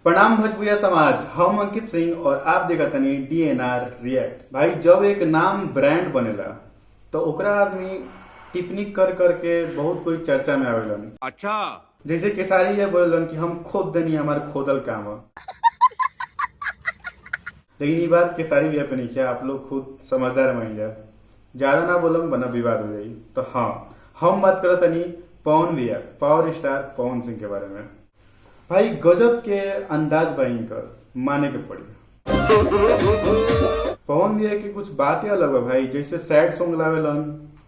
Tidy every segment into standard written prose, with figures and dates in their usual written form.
प्रणाम भोजपुरिया समाज। हम अंकित सिंह और आप देखा तनी DNR रिएक्ट। भाई जब एक नाम ब्रांड बनेला तो ओकरा आदमी टिप्पणी कर करके बहुत कोई चर्चा में आवेलन। अच्छा, जैसे केसारी ये बोलन कि हम खोद देनी हमारे खोदल काम है। लेकिन ये बात केसारी भैया पे नहीं किया, आप लोग खुद समझदार बन जाए, ज्यादा ना बोलम बना विवाद हो जाये। तो हाँ, हम बात करत तनी पवन भैया, पावर स्टार पवन सिंह के बारे में। भाई गजब के अंदाज बाइन कर माने के पड़ी। पवन भैया की कुछ बातें अलग है भाई। जैसे सैड सॉन्ग लावेलन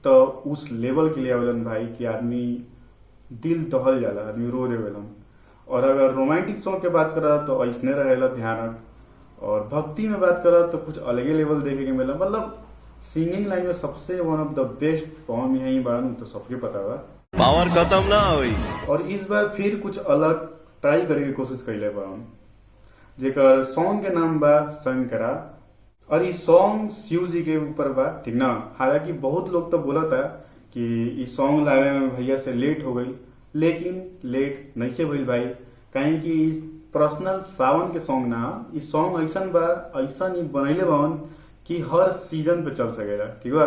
तो उस लेवल के लिए आवेलन भाई कि आदमी दिल दहल जाला, आदमी रो देवेलन। और अगर रोमांटिक सॉन्ग के बात करा तो ऐसने रहेला ध्यान। और भक्ति में बात करा तो कुछ अलग ही लेवल देखे के मिला। मतलब सिंगिंग लाइन में सबसे वन ऑफ द बेस्ट पवन भैया ही बाड़न, तो सबके पता बा। पावर खत्म ना हुई। और इस बार फिर कुछ अलग ट्राई करे की कोशिश कैले बाड़न, जेकर सॉन्ग के नाम बा शंकरा। और इस सॉन्ग शिव जी के ऊपर बा, ठीक ना। हालांकि बहुत लोग तो बोला था कि इस सॉन्ग लावे में भैया से लेट हो गई, लेकिन लेट नहीं से भइल भाई। कहीं कि इस पर्सनल सावन के सॉन्ग ना, इस सॉन्ग ऐसा बा, ऐसा नहीं बनैले बावन कि हर सीजन पे चल सकेला, ठीक बा।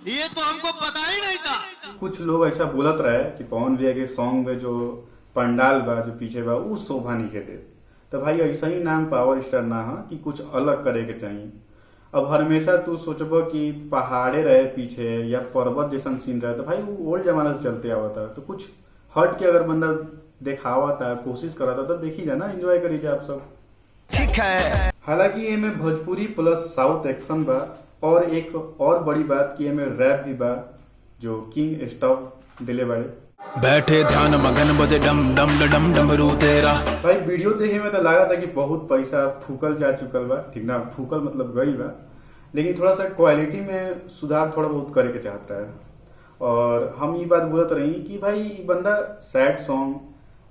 ये तो हमको पता ही नहीं था। कुछ लोग ऐसा बोलत रहे कि पवन भैया के सॉन्ग में जो पंडाल बा, जो पीछे बा, उस शोभा नहीं के दे। तो भाई ऐसा ही नाम पावर स्टार ना है कि कुछ अलग करे के चाहिए। अब हमेशा तू सोचब कि पहाड़े रहे पीछे या पर्वत जैसा सीन रहे, तो भाई वो ओल्ड जमाना से चलते आवा था। तो कुछ हट के अगर बंदा दिखावा था, कोशिश करा था, तो देखी जाए ना, एंजॉय करी जाए आप सब, ठीक है। हालांकि ये में भोजपुरी प्लस साउथ एक्शन बा। और एक और बड़ी बात कि ये में रैप भी बा, जो किंग स्टॉप दिले बाड़े। बैठे ध्यान मगन बजे डम डम डम डमरू तेरा। भाई वीडियो देखे में तो लगा था कि बहुत पैसा फूकल जा चुकल बा, ठीक ना। फूकल मतलब गई बा, लेकिन थोड़ा सा क्वालिटी में सुधार थोड़ा बहुत करे के चाहता है। और हम ये बात बोलते रही कि भाई बंदा सैड सॉन्ग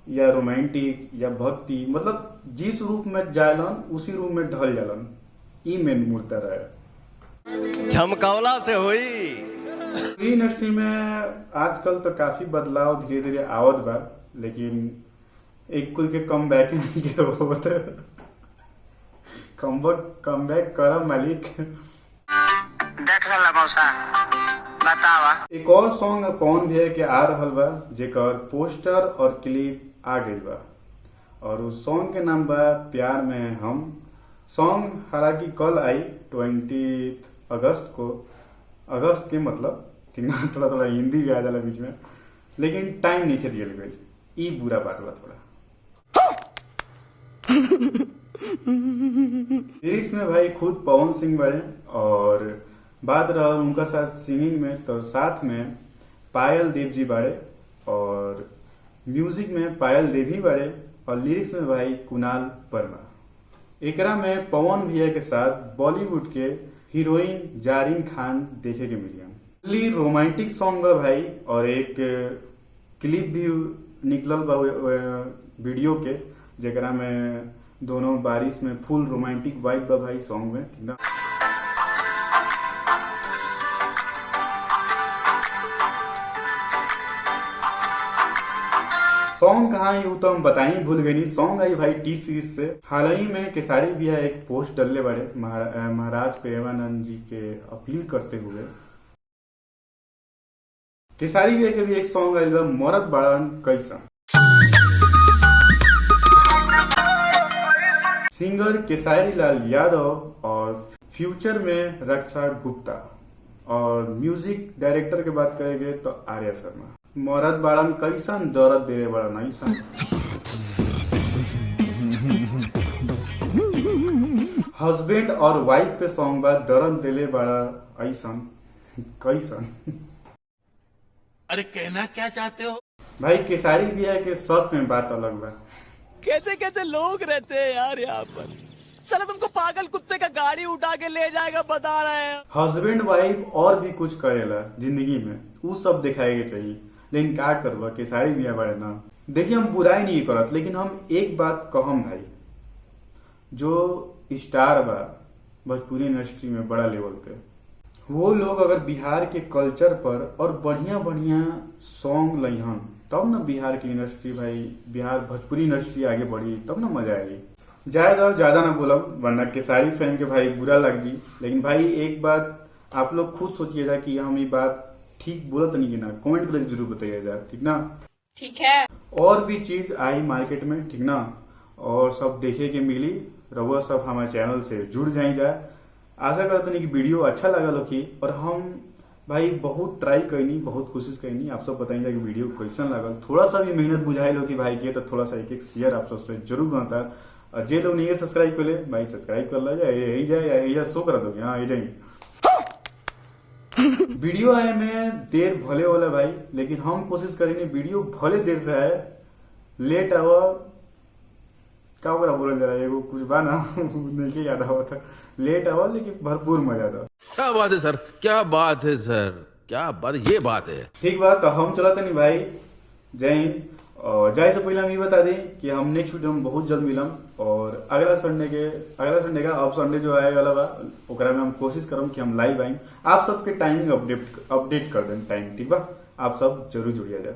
या रोमांटिक या भक्ति, मतलब जिस रूप में जालन उसी रूप में ढल जालन, ई मेन मुद्दा रहे। झमकौला से हुई। इंडस्ट्री में आजकल तो काफी बदलाव धीरे धीरे आवत बा, लेकिन एक कुल के कम बैक नहीं के होत। कम बैक करम मालिक। देख रहा मौसा बतावा। एक और सॉन्ग पवन भैया के आ रहल बा, जेकर पोस्टर और क्लिप आ गई बा। और उस सॉन्ग के नाम बा प्यार में हम। सॉन्ग हालांकि कल आई 20 अगस्त को। अगस्त के मतलब ठीक ना, थोड़ा थोड़ा हिंदी भी आ जाला बीच में, लेकिन टाइम नहीं खे दियल गई। ई बुरा बात बा थोड़ा। लिरिक्स में भाई खुद पवन सिंह बड़े, और बात रहा उनका साथ सिंगिंग में, तो साथ में पायल देव जी बड़े, और म्यूजिक में पायल देव ही बड़े, और लिरिक्स में भाई कुणाल वर्मा। एकरा में पवन भैया के साथ बॉलीवुड के हीरोइन जारीन खान देखे के मिली। रोमांटिक सॉन्ग बा भाई, और एक क्लिप भी निकलल बा वीडियो के, जेकरा में दोनों बारिश में फुल रोमांटिक वाइब बा भाई सॉन्ग में, ठीक ना। सॉन्ग कहाँ आई तो हम बता ही भूल गई। सॉन्ग आई भाई टी सीरीज से। हाल ही में केसारी भैया एक पोस्ट डलले बड़े महाराज प्रेमानंद जी के अपील करते हुए। केसारी भैया के भी एक सॉन्ग आयल बा मरद बाड़न कैसा। सिंगर केसारी लाल यादव और फ्यूचर में रक्षा गुप्ता, और म्यूजिक डायरेक्टर की बात करेंगे तो आर्या शर्मा। मरद बाड़न कैसन दर्द दे बड़न ऐसा। हस्बैंड और वाइफ पे सॉन्ग बा दर्द दिले बड़ा ऐसा कैसन। अरे कहना क्या चाहते हो भाई केसारी भैया के सच में बात अलग बा। कैसे कैसे लोग रहते हैं यार यहाँ पर। साला तुमको पागल कुत्ते का गाड़ी उठा के ले जाएगा बता रहे हैं। हस्बैंड वाइफ और भी कुछ करेला जिंदगी में, वो सब दिखाए के चाहिए, लेकिन क्या करवा केसारी भैया बड़े ना। देखिए हम बुराई नहीं करत, लेकिन हम एक बात कहम भाई, जो स्टार बा भोजपुरी इंडस्ट्री में बड़ा लेवल पे, वो लोग अगर बिहार के कल्चर पर और बढ़िया बढ़िया सॉन्ग लइहन तब ना बिहार की इंडस्ट्री भाई, बिहार भोजपुरी इंडस्ट्री आगे बढ़ी, तब ना मजा आएगी। ज्यादा ना बोलब वरना केसारी फैन के भाई बुरा लग जी। लेकिन भाई एक बात आप लोग खुद सोचिएगा कि हम ये बात ठीक बोलत नहीं कि ना, कमेंट करके जरूर बताइएगा, ठीक ना। ठीक है। और भी चीज आई मार्केट में, ठीक ना, और सब देखे के मिली। रउआ सब हमारे चैनल से जुड़ जाए। आशा करते नहीं कि वीडियो अच्छा लगा लो की, और हम भाई बहुत ट्राई करनी, बहुत कोशिश करनी। आप सब बताइए कि वीडियो कैसन लगल, थोड़ा सा भी मेहनत बुझाई लो कि भाई के, तो थोड़ा सा एक शेयर आप सबसे जरूर बनता। और जे लोग नहीं सब्सक्राइब कर ले भाई सब्सक्राइब कर ला जाए, यही जाए या शो करा दोगे। हाँ जाइए वीडियो आए में देर भले वाला भाई, लेकिन हम कोशिश करेंगे वीडियो भले देर से आए, लेट आवा क्या बोल जरा एगो कुछ बा ना नहीं याद आवा था, लेट आवा लेकिन भरपूर मजा था। क्या बात है सर, क्या बात है सर, क्या बात, ये बात है। ठीक बात, तो हम चला नहीं भाई, जय हिंद। और जाए से पहले हम ये बता दें कि हम नेक्स्ट वीडियो में बहुत जल्द मिलम, और अगला संडे का अब संडे जो आए वाला बा ओकरा में हम कोशिश करम कि हम लाइव आएं, आप सबके टाइमिंग अपडेट कर दें टाइम, ठीक बा। आप सब जरूर जुड़िए जाए।